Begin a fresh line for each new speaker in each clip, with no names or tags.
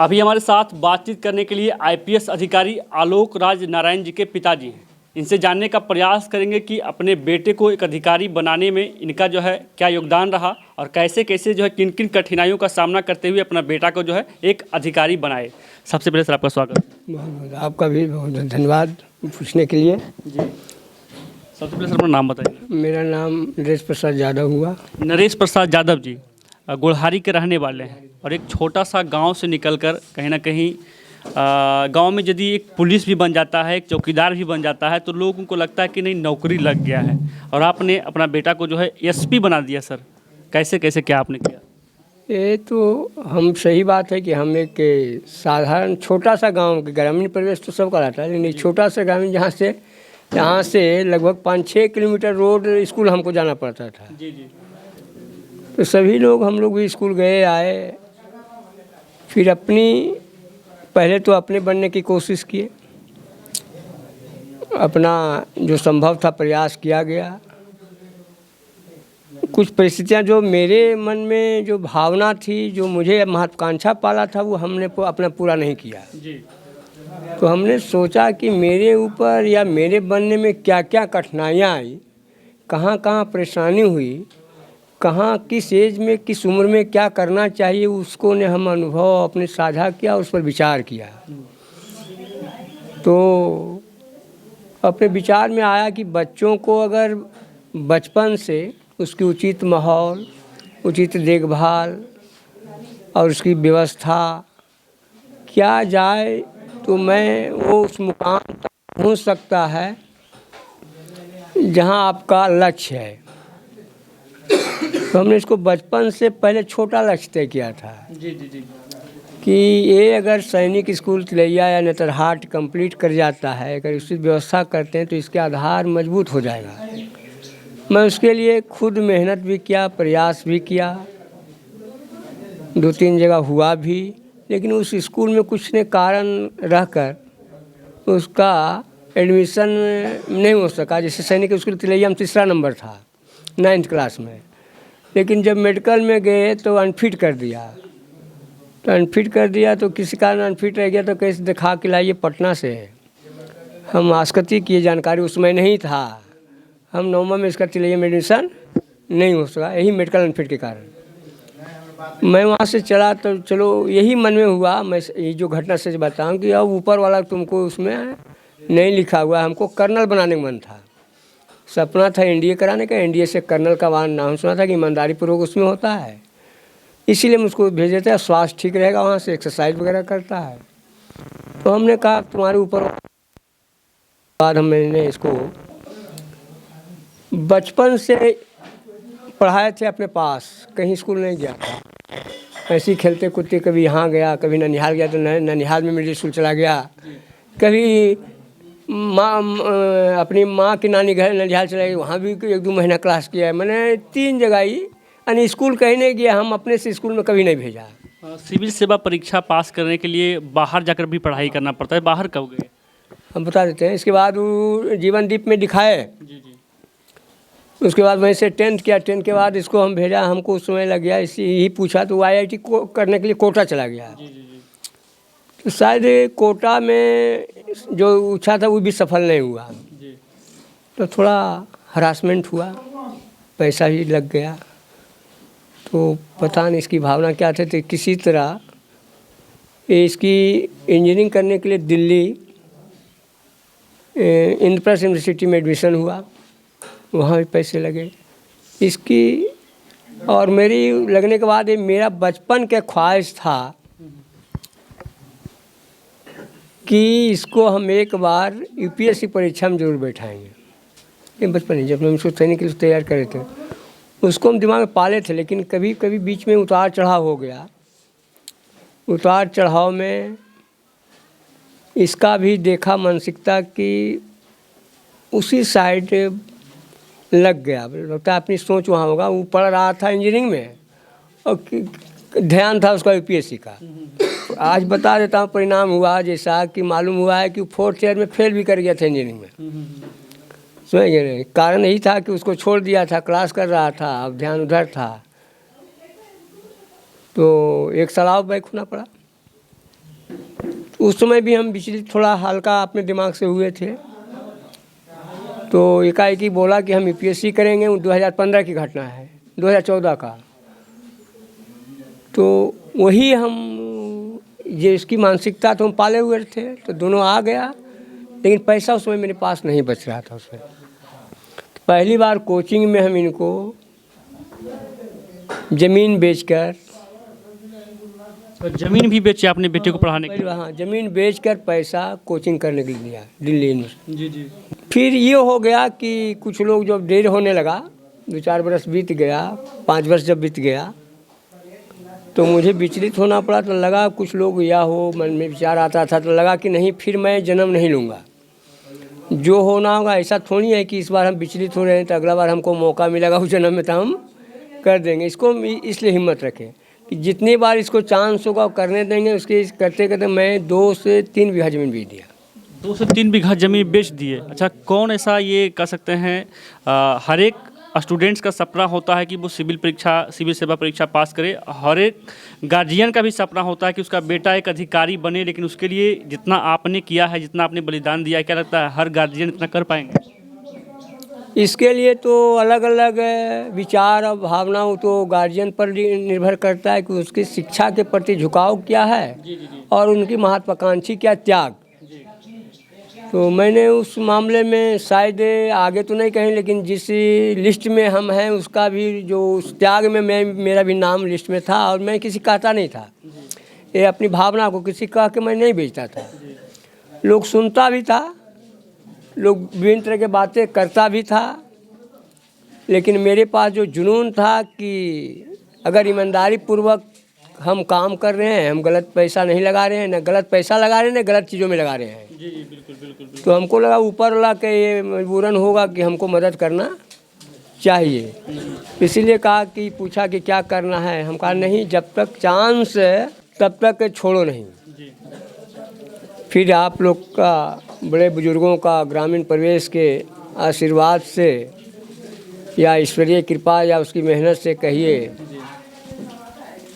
अभी हमारे साथ बातचीत करने के लिए आईपीएस अधिकारी आलोक राज नारायण जी के पिताजी हैं। इनसे जानने का प्रयास करेंगे कि अपने बेटे को एक अधिकारी बनाने में इनका जो है क्या योगदान रहा और कैसे कैसे जो है किन किन कठिनाइयों का सामना करते हुए अपना बेटा को जो है एक अधिकारी बनाए। सबसे पहले सर आपका स्वागत।
बहुत बहुत आपका भी बहुत धन्यवाद पूछने के लिए।
जी, सबसे पहले सर अपना नाम बताइए।
मेरा नाम नरेश प्रसाद यादव हुआ।
नरेश प्रसाद यादव जी गुड़हारी के रहने वाले हैं और एक छोटा सा गांव से निकलकर कहीं ना कहीं गांव में यदि एक पुलिस भी बन जाता है, एक चौकीदार भी बन जाता है तो लोगों को लगता है कि नहीं नौकरी लग गया है, और आपने अपना बेटा को जो है एसपी बना दिया। सर कैसे कैसे क्या आपने किया?
ये तो हम सही बात है कि हम एक साधारण छोटा सा गांव के ग्रामीण परिवेश तो सब कराता है, लेकिन छोटा सा ग्रामीण जहाँ से लगभग 5-6 किलोमीटर रोड स्कूल हमको जाना पड़ता था।
जी जी।
तो सभी लोग हम लोग भी स्कूल गए आए, फिर पहले तो अपने बनने की कोशिश किए, अपना जो संभव था प्रयास किया गया। कुछ परिस्थितियां जो मेरे मन में जो भावना थी, जो मुझे महत्वाकांक्षा पाला था, वो हमने अपना पूरा नहीं किया
जी।
तो हमने सोचा कि मेरे ऊपर या मेरे बनने में क्या क्या कठिनाइयाँ आई, कहाँ कहाँ परेशानी हुई, कहाँ किस एज में किस उम्र में क्या करना चाहिए, उसको ने हम अनुभव अपने साझा किया, उस पर विचार किया। तो अपने विचार में आया कि बच्चों को अगर बचपन से उसकी उचित माहौल, उचित देखभाल और उसकी व्यवस्था किया जाए तो वो उस मुकाम तक पहुंच सकता है जहां आपका लक्ष्य है। तो हमने इसको बचपन से पहले छोटा लक्ष्य तय किया था।
जी जी जी।
कि ये अगर सैनिक स्कूल तिलैया या नेतरहाट कंप्लीट कर जाता है, अगर उसकी व्यवस्था करते हैं तो इसके आधार मजबूत हो जाएगा। मैं उसके लिए खुद मेहनत भी किया, प्रयास भी किया, 2-3 जगह हुआ भी, लेकिन उस स्कूल में कुछ ने कारण रहकर उसका एडमिशन नहीं हो सका। जैसे सैनिक स्कूल तिलैया में 3रा नंबर था 9th क्लास में, लेकिन जब मेडिकल में गए तो अनफिट कर दिया। तो किसी कारण अनफिट रह गया तो कैसे दिखा के लाइए पटना से। हम आस्कती किए, जानकारी उसमें नहीं था। हम 9वां में इसका तिलैया में एडमिशन नहीं हो सका, यही मेडिकल अनफिट के कारण। मैं वहाँ से चला तो चलो यही मन में हुआ, मैं ये जो घटना से बताऊँ कि अब ऊपर वाला तुमको उसमें नहीं लिखा हुआ, हमको कर्नल बनाने का मन था। सपना था एनडीए कराने का, एनडीए से कर्नल का नाम सुना था कि ईमानदारी पूर्वक उसमें होता है, इसीलिए मुझको भेज देते हैं। स्वास्थ्य ठीक रहेगा, वहाँ से एक्सरसाइज वगैरह करता है। तो हमने कहा तुम्हारे ऊपर। बाद मैंने इसको बचपन से पढ़ाए थे अपने पास, कहीं स्कूल नहीं गया था। ऐसे ही खेलते कूदते कभी यहाँ गया, कभी ननिहाल गया तो ननिहाल में मिडिल स्कूल चला गया, कभी अपनी माँ की नानी घर ननिहाल चला गया, वहाँ भी 1-2 महीना क्लास किया है। मैंने 3 जगह ही, यानी स्कूल कहीं नहीं गया, हम अपने से स्कूल में कभी नहीं भेजा।
सिविल सेवा परीक्षा पास करने के लिए बाहर जाकर भी पढ़ाई करना पड़ता है। बाहर कब गए?
हम बता देते हैं। इसके बाद वो जीवनदीप में दिखाए।
जी जी।
उसके बाद वहीं से 10th किया। 10th के बाद इसको हम भेजा, हमको उस समय लग गया, इसी ही पूछा तो IIT को करने के लिए कोटा चला गया।
जी जी जी।
तो शायद कोटा में जो इच्छा था वो भी सफल नहीं हुआ
जी।
तो थोड़ा हरासमेंट हुआ, पैसा भी लग गया। तो पता नहीं इसकी भावना क्या थी, तो किसी तरह इसकी इंजीनियरिंग करने के लिए दिल्ली इंद्रप्रस्थ यूनिवर्सिटी में एडमिशन हुआ, वहाँ भी पैसे लगे इसकी। और मेरी लगने के बाद ये मेरा बचपन का ख्वाहिश था कि इसको हम एक बार UPSC परीक्षा में जरूर बैठाएंगे। ये बचपन ही जब हम उसको सैनिक के लिए तैयार करे थे, उसको हम दिमाग में पाले थे, लेकिन कभी कभी बीच में उतार चढ़ाव हो गया। उतार चढ़ाव में इसका भी देखा मानसिकता की उसी साइड लग गया। लगता है अपनी सोच वहाँ होगा। वो पढ़ रहा था इंजीनियरिंग में और ध्यान था उसका UPSC का। आज बता देता हूँ परिणाम हुआ जैसा कि मालूम हुआ है कि 4th ईयर में फेल भी कर गया था इंजीनियरिंग में। समझ गए? कारण यही था कि उसको छोड़ दिया था, क्लास कर रहा था, अब ध्यान उधर था। तो 1 साल और बैक होना पड़ा। उस समय भी हम विचलित थोड़ा हल्का अपने दिमाग से हुए थे। तो एकाएक ही बोला कि हम यूपीएससी करेंगे। 2015 की घटना है, 2014 का। तो वही हम ये इसकी मानसिकता तो हम पाले हुए थे, तो दोनों आ गया। लेकिन पैसा उस समय मेरे पास नहीं बच रहा था उसमें। पहली बार कोचिंग में हम इनको ज़मीन बेचकर,
तो ज़मीन भी बेची आपने बेटे को पढ़ाने के लिए?
हाँ, ज़मीन बेचकर पैसा कोचिंग करने के लिए दिया दिल्ली यूनिवर्सिटी।
जी जी।
फिर ये हो गया कि कुछ लोग जब देर होने लगा, 2-4 बरस बीत गया, 5 वर्ष जब बीत गया, तो मुझे विचलित होना पड़ा। तो लगा कुछ लोग या हो, मन में विचार आता था, तो लगा कि नहीं, फिर मैं जन्म नहीं लूँगा। जो होना होगा, ऐसा थोड़ी है कि इस बार हम विचलित हो रहे हैं तो अगला बार हमको मौका मिलेगा उस जन्म में तो हम कर देंगे। इसको इसलिए हिम्मत रखें कि जितनी बार इसको चांस होगा वो करने देंगे। उसके करते करते मैं 2 से 3 बीघा ज़मीन बेच दिया।
2 से 3 बीघा ज़मीन बेच दिए। अच्छा, कौन ऐसा ये कह सकते हैं, हर एक स्टूडेंट्स का सपना होता है कि वो सिविल सेवा परीक्षा पास करे। हर एक गार्जियन का भी सपना होता है कि उसका बेटा एक अधिकारी बने। लेकिन उसके लिए जितना आपने किया है, जितना आपने बलिदान दिया है, क्या लगता है हर गार्जियन इतना कर पाएंगे?
इसके लिए तो अलग अलग विचार और भावना वो तो गार्जियन पर निर्भर करता है कि उसकी शिक्षा के प्रति झुकाव क्या है और उनकी महत्वाकांक्षी क्या त्याग। तो मैंने उस मामले में शायद आगे तो नहीं कहें, लेकिन जिस लिस्ट में हम हैं उसका भी जो उस त्याग में मेरा भी नाम लिस्ट में था। और मैं किसी कहता नहीं था, ये अपनी भावना को किसी कह के मैं नहीं बेचता था। लोग सुनता भी था, लोग विभिन्न तरह के बातें करता भी था, लेकिन मेरे पास जो जुनून था कि अगर ईमानदारी पूर्वक हम काम कर रहे हैं, हम गलत पैसा नहीं लगा रहे हैं, न गलत पैसा लगा रहे हैं, न गलत चीज़ों में लगा रहे हैं।
जी जी, बिल्कुल बिल्कुल।
तो हमको लगा ऊपर वाला के ये मजबूरन होगा कि हमको मदद करना चाहिए। इसीलिए कहा कि पूछा कि क्या करना है। हम कहा नहीं, जब तक चांस है तब तक छोड़ो नहीं। फिर आप लोग का, बड़े बुजुर्गों का, ग्रामीण परिवेश के आशीर्वाद से या ईश्वरीय कृपा या उसकी मेहनत से कहिए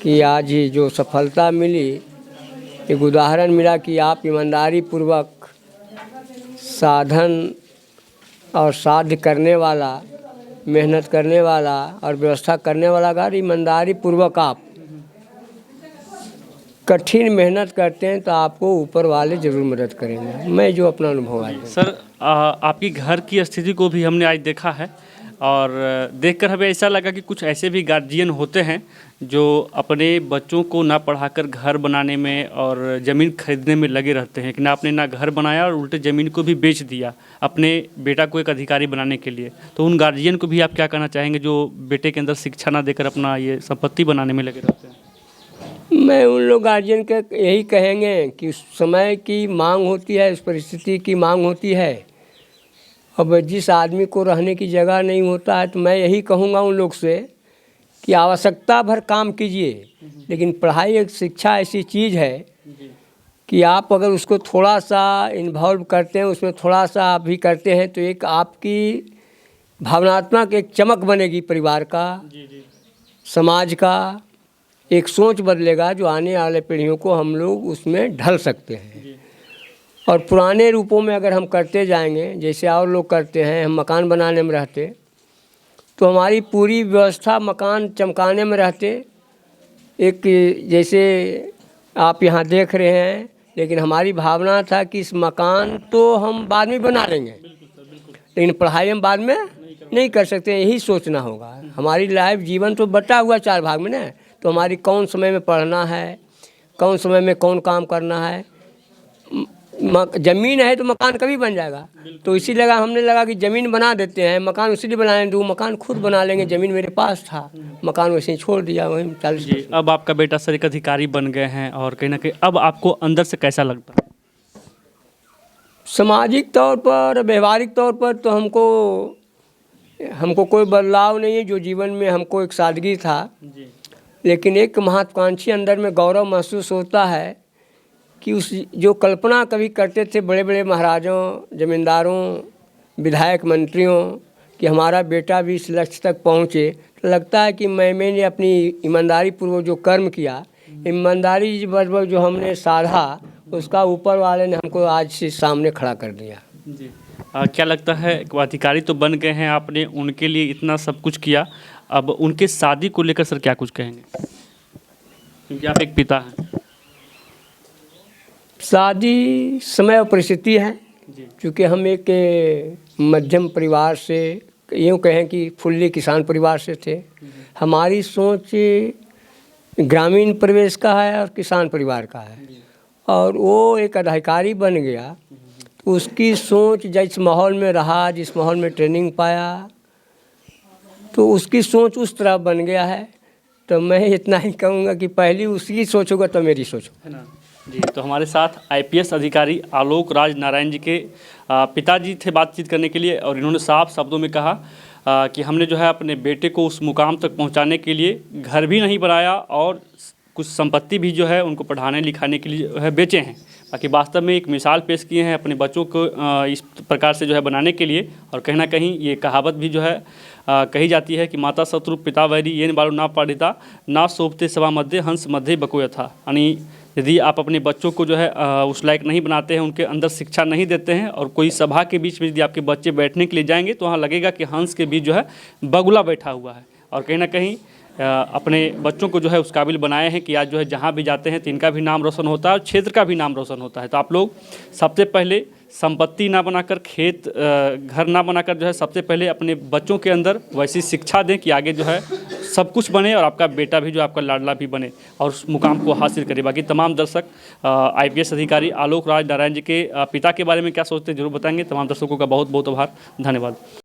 कि आज ही जो सफलता मिली, एक उदाहरण मिला कि आप ईमानदारी पूर्वक साधन और साध्य करने वाला, मेहनत करने वाला और व्यवस्था करने वाला, अगर ईमानदारी पूर्वक आप कठिन मेहनत करते हैं तो आपको ऊपर वाले ज़रूर मदद करेंगे। मैं जो अपना अनुभव है
सर, आपकी घर की स्थिति को भी हमने आज देखा है और देखकर हमें ऐसा लगा कि कुछ ऐसे भी गार्जियन होते हैं जो अपने बच्चों को ना पढ़ाकर घर बनाने में और ज़मीन खरीदने में लगे रहते हैं। कि ना आपने ना घर बनाया और उल्टे ज़मीन को भी बेच दिया अपने बेटा को एक अधिकारी बनाने के लिए। तो उन गार्जियन को भी आप क्या कहना चाहेंगे जो बेटे के अंदर शिक्षा ना देकर अपना ये संपत्ति बनाने में लगे रहते हैं?
मैं उन लोग गार्जियन के यही कहेंगे कि उस समय की मांग होती है, उस परिस्थिति की मांग होती है। अब जिस आदमी को रहने की जगह नहीं होता है, तो मैं यही कहूँगा उन लोग से कि आवश्यकता भर काम कीजिए, लेकिन पढ़ाई एक शिक्षा ऐसी चीज़ है कि आप अगर उसको थोड़ा सा इन्वॉल्व करते हैं, उसमें थोड़ा सा आप भी करते हैं, तो एक आपकी भावनात्मक एक चमक बनेगी परिवार का, समाज का, एक सोच बदलेगा जो आने वाले पीढ़ियों को हम लोग उसमें ढल सकते हैं। और पुराने रूपों में अगर हम करते जाएंगे, जैसे और लोग करते हैं, हम मकान बनाने में रहते तो हमारी पूरी व्यवस्था मकान चमकाने में रहते। एक जैसे आप यहाँ देख रहे हैं, लेकिन हमारी भावना था कि इस मकान तो हम बाद में बना लेंगे, लेकिन पढ़ाई हम बाद में नहीं कर सकते। यही सोचना होगा। हमारी लाइफ जीवन तो बटा हुआ 4 भाग में ना, तो हमारी कौन समय में पढ़ना है, कौन समय में कौन काम करना है। ज़मीन है तो मकान कभी बन जाएगा। तो इसी लगा हमने लगा कि ज़मीन बना देते हैं, मकान उसी लिए बनाएंगे, तो मकान खुद बना लेंगे। ज़मीन मेरे पास था, मकान वैसे ही छोड़ दिया वहीं 40।
जी, अब आपका बेटा सर एक अधिकारी बन गए हैं और कहीं ना कहीं अब आपको अंदर से कैसा लगता है?
सामाजिक तौर पर, व्यवहारिक तौर पर तो हमको कोई बदलाव नहीं है। जो जीवन में हमको एक सादगी था, लेकिन एक महत्वाकांक्षी अंदर में गौरव महसूस होता है कि उस जो कल्पना कभी करते थे बड़े बड़े महाराजों, जमींदारों, विधायक, मंत्रियों कि हमारा बेटा भी इस लक्ष्य तक पहुँचे, तो लगता है कि मैंने अपनी ईमानदारी पूर्वक जो कर्म किया, ईमानदारी बराबर जो हमने साधा उसका ऊपर वाले ने हमको आज से सामने खड़ा कर दिया।
जी क्या लगता है कि अधिकारी तो बन गए हैं, आपने उनके लिए इतना सब कुछ किया, अब उनके शादी को लेकर सर क्या कुछ कहेंगे, क्योंकि आप एक पिता हैं।
शादी समय और परिस्थिति है,
जी
क्योंकि हम एक मध्यम परिवार से, यूँ कहें कि फुल्ली किसान परिवार से थे। हमारी सोच ग्रामीण परिवेश का है और किसान परिवार का है, और वो एक अधिकारी बन गया, उसकी सोच जिस माहौल में रहा, जिस माहौल में ट्रेनिंग पाया, तो उसकी सोच उस तरह बन गया है। तो मैं इतना ही कहूँगा कि पहली उसकी सोच होगा तो मेरी सोच
है ना। जी तो हमारे साथ आईपीएस अधिकारी आलोक राज नारायण जी के पिताजी थे बातचीत करने के लिए, और इन्होंने साफ शब्दों में कहा कि हमने जो है अपने बेटे को उस मुकाम तक पहुंचाने के लिए घर भी नहीं बनाया और कुछ संपत्ति भी जो है उनको पढ़ाने लिखाने के लिए जो है बेचे हैं। बाकी वास्तव में एक मिसाल पेश किए हैं अपने बच्चों को इस प्रकार से जो है बनाने के लिए। और कहीं ना कहीं ये कहावत भी जो है कही जाती है कि माता शत्रु पिता वैरी ये बालू ना पढ़िता ना शोभते सभा मध्य हंस मध्य बको यथा। यानी यदि आप अपने बच्चों को जो है उस लायक नहीं बनाते हैं, उनके अंदर शिक्षा नहीं देते हैं, और कोई सभा के बीच में यदि आपके बच्चे बैठने के लिए जाएंगे तो वहाँ लगेगा कि हंस के बीच जो है बगुला बैठा हुआ है। और कहीं ना कहीं अपने बच्चों को जो है उस काबिल बनाए हैं कि आज जो है जहाँ भी जाते हैं तो इनका भी नाम रोशन होता है और क्षेत्र का भी नाम रोशन होता है। तो आप लोग सबसे पहले संपत्ति ना बनाकर, खेत घर ना बनाकर, जो है सबसे पहले अपने बच्चों के अंदर वैसी शिक्षा दें कि आगे जो है सब कुछ बने और आपका बेटा भी जो आपका लाडला भी बने और उस मुकाम को हासिल करे। बाकी तमाम दर्शक आईपीएस अधिकारी आलोक राज नारायण जी के पिता के बारे में क्या सोचते हैं जरूर बताएंगे। तमाम दर्शकों का बहुत बहुत आभार, धन्यवाद।